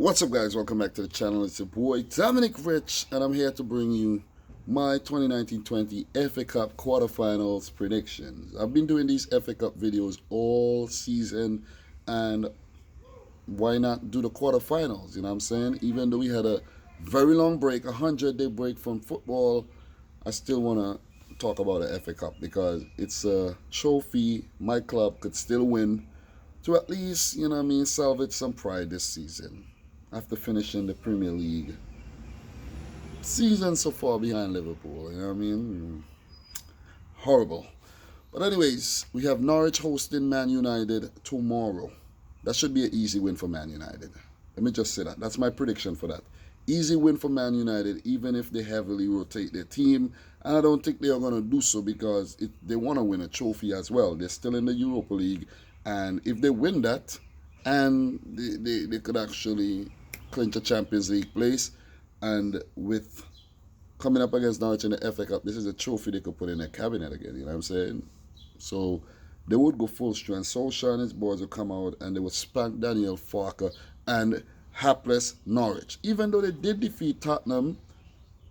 What's up, guys? Welcome back to the channel. It's your boy Dominic Rich, and I'm here to bring you my 2019-20 FA Cup quarterfinals predictions. I've been doing these FA Cup videos all season, and why not do the quarterfinals? You know what I'm saying? Even though we had a very long break, a 100-day break from football, I still want to talk about the FA Cup because it's a trophy my club could still win to at least, you know what I mean, salvage some pride this season after finishing the Premier League season so far behind Liverpool. You know what I mean? Horrible. But anyways, we have Norwich hosting Man United tomorrow. That should be an easy win for Man United. Let me just say that. That's my prediction for that. Easy win for Man United, even if they heavily rotate their team. And I don't think they are going to do so because they want to win a trophy as well. They're still in the Europa League. And if they win that, and they could actually clinch a Champions League place, and with coming up against Norwich in the FA Cup, this is a trophy they could put in their cabinet again, you know what I'm saying? So they would go full strength. Solskjaer and his boys would come out and they would spank Daniel Farke and hapless Norwich. Even though they did defeat Tottenham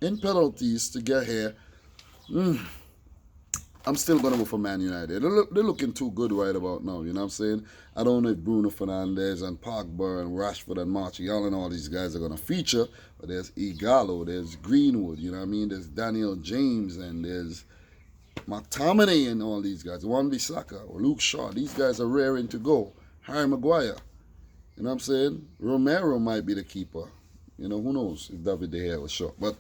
in penalties to get here, I'm still going to go for Man United. They're looking too good right about now, you know what I'm saying? I don't know if Bruno Fernandes and Pogba and Rashford and Martial and all these guys are going to feature, but there's Igalo, there's Greenwood, you know what I mean? There's Daniel James and there's McTominay and all these guys. Wan-Bissaka or Luke Shaw. These guys are raring to go. Harry Maguire, you know what I'm saying? Romero might be the keeper. You know, who knows if David De Gea was shot. But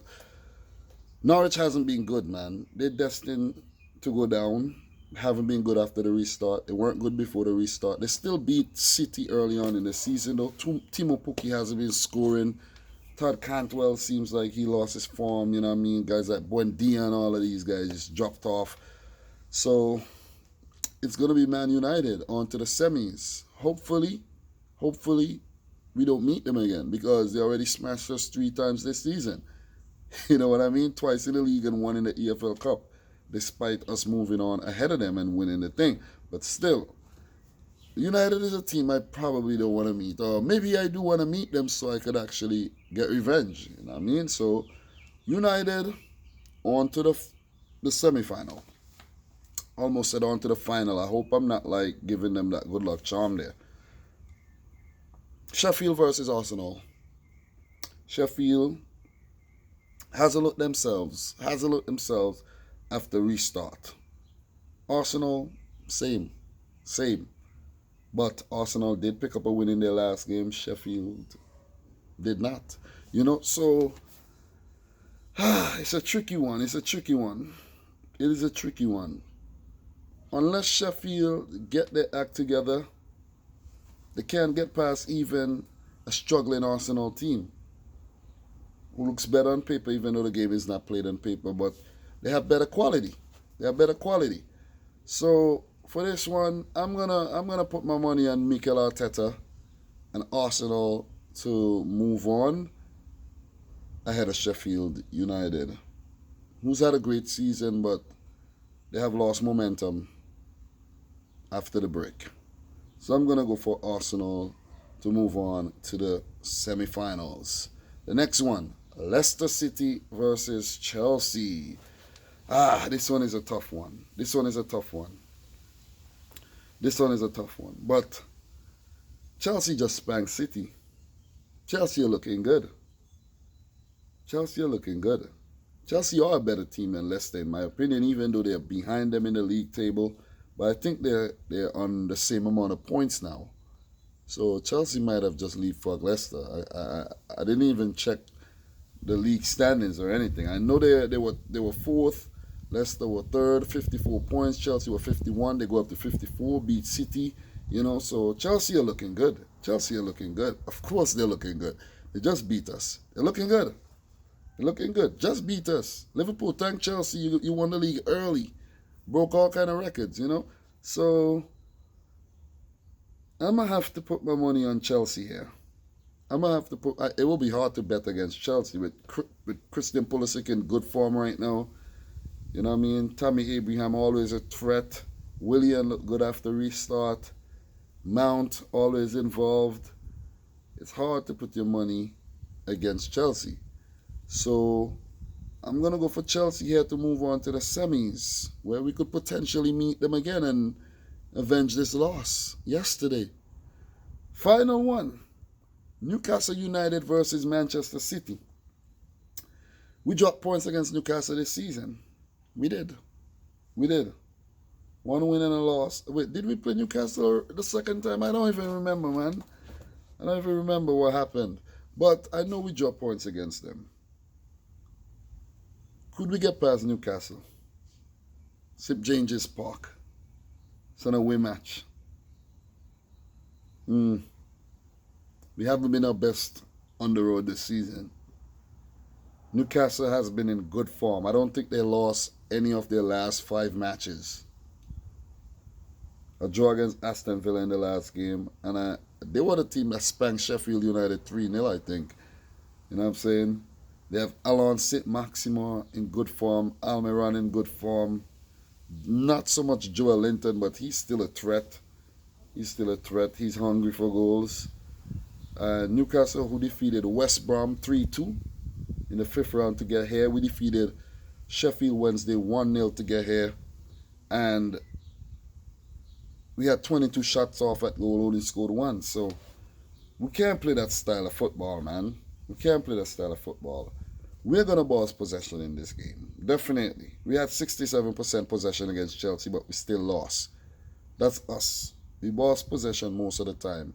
Norwich hasn't been good, man. They're destined to go down. Haven't been good after the restart. They weren't good before the restart. They still beat City early on in the season, though. Timo Pukki hasn't been scoring. Todd Cantwell seems like he lost his form, you know what I mean? Guys like Buendia and all of these guys just dropped off. So it's going to be Man United on to the semis. Hopefully, we don't meet them again because they already smashed us 3 times this season. You know what I mean? Twice in the league and 1 in the EFL Cup, despite us moving on ahead of them and winning the thing. But still, United is a team I probably don't want to meet. Or maybe I do want to meet them so I could actually get revenge. You know what I mean? So, United on to the semi-final. Almost said on to the final. I hope I'm not like giving them that good luck charm there. Sheffield versus Arsenal. Sheffield has a look themselves after restart. Arsenal, same. But Arsenal did pick up a win in their last game. Sheffield did not. You know, so it's a tricky one. It is a tricky one. Unless Sheffield get their act together, they can't get past even a struggling Arsenal team who looks better on paper, even though the game is not played on paper, but they have better quality. So for this one, I'm gonna put my money on Mikel Arteta and Arsenal to move on ahead of Sheffield United, who's had a great season, but they have lost momentum after the break. So I'm gonna go for Arsenal to move on to the semi-finals. The next one, Leicester City versus Chelsea. This one is a tough one. But Chelsea just spanked City. Chelsea are looking good. Chelsea are a better team than Leicester, in my opinion, even though they're behind them in the league table. But I think they're on the same amount of points now. So Chelsea might have just leapfrogged Leicester. I didn't even check the league standings or anything. I know they were fourth. Leicester were third, 54 points. Chelsea were 51. They go up to 54, beat City. You know, so Chelsea are looking good. Of course they're looking good. They just beat us. They're looking good. Just beat us. Liverpool, thank Chelsea. You won the league early. Broke all kind of records, you know. So I'm going to have to put my money on Chelsea here. It will be hard to bet against Chelsea with Christian Pulisic in good form right now. You know what I mean? Tammy Abraham always a threat. Willian looked good after restart. Mount always involved. it's hard to put your money against Chelsea. So I'm going to go for Chelsea here to move on to the semis, where we could potentially meet them again and avenge this loss yesterday. Final one, Newcastle United versus Manchester City. We dropped points against Newcastle this season. We did. One win and a loss. Wait, did we play Newcastle the second time? I don't even remember, man. I don't even remember what happened. But I know we dropped points against them. Could we get past Newcastle? St. James's Park. It's an away match. We haven't been our best on the road this season. Newcastle has been in good form. I don't think they lost any of their last 5 matches. A draw against Aston Villa in the last game. And they were the team that spanked Sheffield United 3-0, I think. You know what I'm saying? They have Alon Saint-Maximin in good form. Almiron in good form. Not so much Joel Linton, but he's still a threat. He's hungry for goals. Newcastle, who defeated West Brom 3-2 in the 5th round to get here. We defeated Sheffield Wednesday 1-0 to get here. And we had 22 shots off at goal, only scored 1. So we can't play that style of football, man. We can't play that style of football. We're going to boss possession in this game. Definitely. We had 67% possession against Chelsea, but we still lost. That's us. We boss possession most of the time.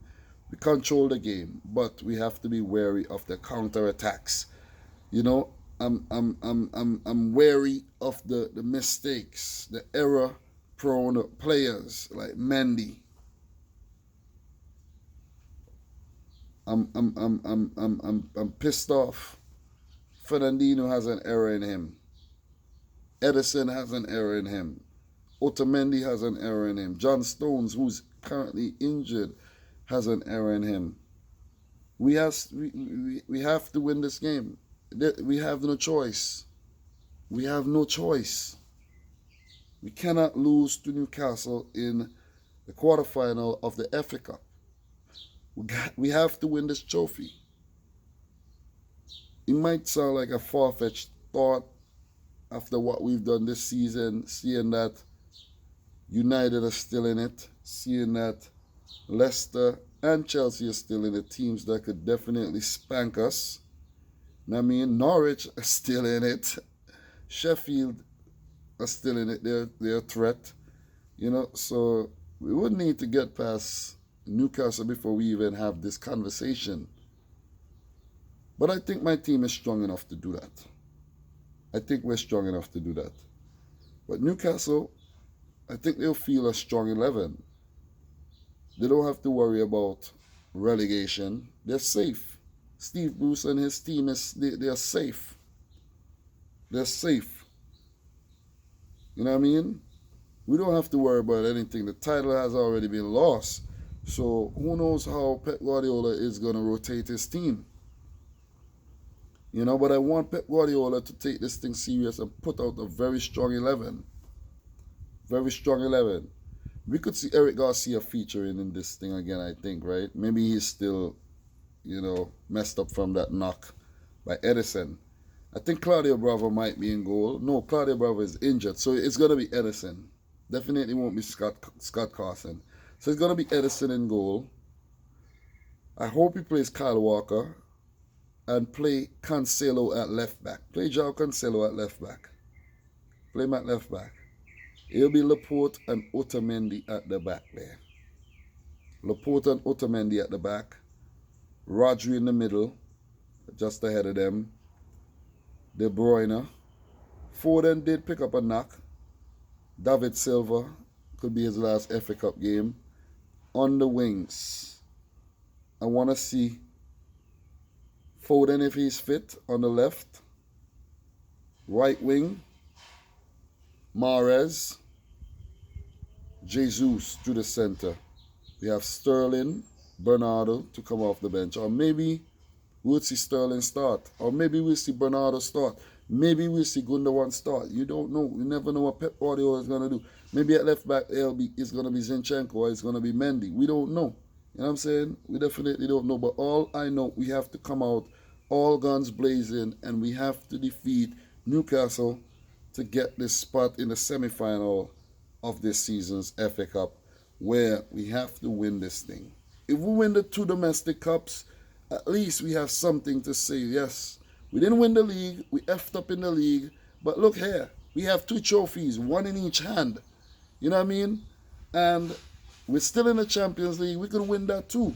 We control the game, but we have to be wary of the counter-attacks. You know, I'm wary of the mistakes, the error-prone players like Mendy. I'm pissed off. Fernandinho has an error in him. Edison has an error in him. Otamendi has an error in him. John Stones, who's currently injured, has an error in him. We have to win this game. We have no choice. We have no choice. We cannot lose to Newcastle in the quarterfinal of the FA Cup. We have to win this trophy. It might sound like a far-fetched thought after what we've done this season, seeing that United are still in it, seeing that Leicester and Chelsea are still in it, teams that could definitely spank us. I mean, Norwich are still in it. Sheffield are still in it. They're a threat. You know, so we would need to get past Newcastle before we even have this conversation. But I think my team is strong enough to do that. I think we're strong enough to do that. But Newcastle, I think they'll feel a strong 11. They don't have to worry about relegation. They're safe. Steve Bruce and his team, they're safe. They're safe. You know what I mean? We don't have to worry about anything. The title has already been lost. So who knows how Pep Guardiola is going to rotate his team. You know, but I want Pep Guardiola to take this thing serious and put out a very strong 11. Very strong 11. We could see Eric Garcia featuring in this thing again, I think, right? Maybe he's still, you know, messed up from that knock by Edison. I think Claudio Bravo might be in goal. No, Claudio Bravo is injured, so it's going to be Edison. Definitely won't be Scott Carson. So it's going to be Edison in goal. I hope he plays Kyle Walker and play Cancelo at left back. Play João Cancelo at left back. Play him at left back. It'll be Laporte and Otamendi at the back there. Laporte and Otamendi at the back. Rodri in the middle, just ahead of them. De Bruyne. Foden did pick up a knock. David Silva, could be his last FA Cup game. On the wings, I want to see Foden if he's fit on the left. Right wing, Mahrez. Jesus to the center. We have Sterling, Bernardo to come off the bench. Or maybe we'll see Sterling start. Or maybe we'll see Bernardo start. Maybe we'll see Gundogan start. You don't know. You never know what Pep Guardiola is going to do. Maybe at left back it's going to be Zinchenko or it's going to be Mendy. We don't know. You know what I'm saying? We definitely don't know. But all I know, we have to come out all guns blazing, and we have to defeat Newcastle to get this spot in the semi-final of this season's FA Cup, where we have to win this thing. If we win the 2 domestic cups, at least we have something to say. Yes, we didn't win the league, we effed up in the league, but look here, we have 2 trophies, 1 in each hand. You know what I mean? And we're still in the Champions League. We could win that too.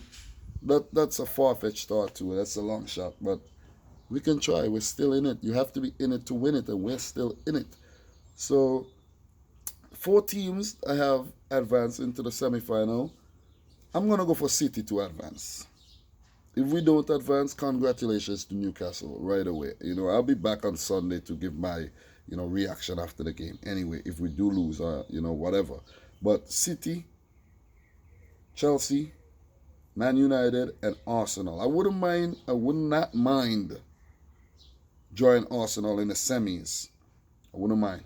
That's a far-fetched thought too. That's a long shot, but we can try. We're still in it. You have to be in it to win it, and we're still in it. So 4 teams I have advanced into the semi-final. I'm gonna go for City to advance. If we don't advance, congratulations to Newcastle right away. You know, I'll be back on Sunday to give my, reaction after the game. Anyway, if we do lose, or whatever. But City, Chelsea, Man United, and Arsenal. I would not mind drawing Arsenal in the semis. I wouldn't mind.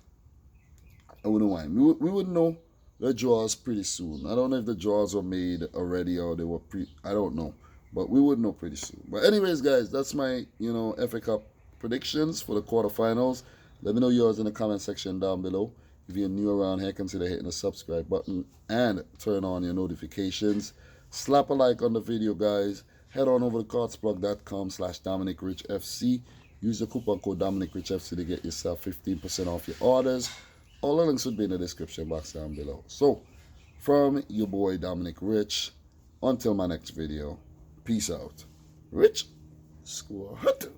We would know the draws pretty soon. I don't know if the draws were made already or they were I don't know. But we would know pretty soon. But anyways, guys, that's my, FA Cup predictions for the quarterfinals. Let me know yours in the comment section down below. If you're new around here, consider hitting the subscribe button and turn on your notifications. Slap a like on the video, guys. Head on over to cardsplug.com/dominicrichfc. Use the coupon code dominicrichfc to get yourself 15% off your orders. All the links would be in the description box down below. So, from your boy Dominic Rich, until my next video, peace out. Rich Squad.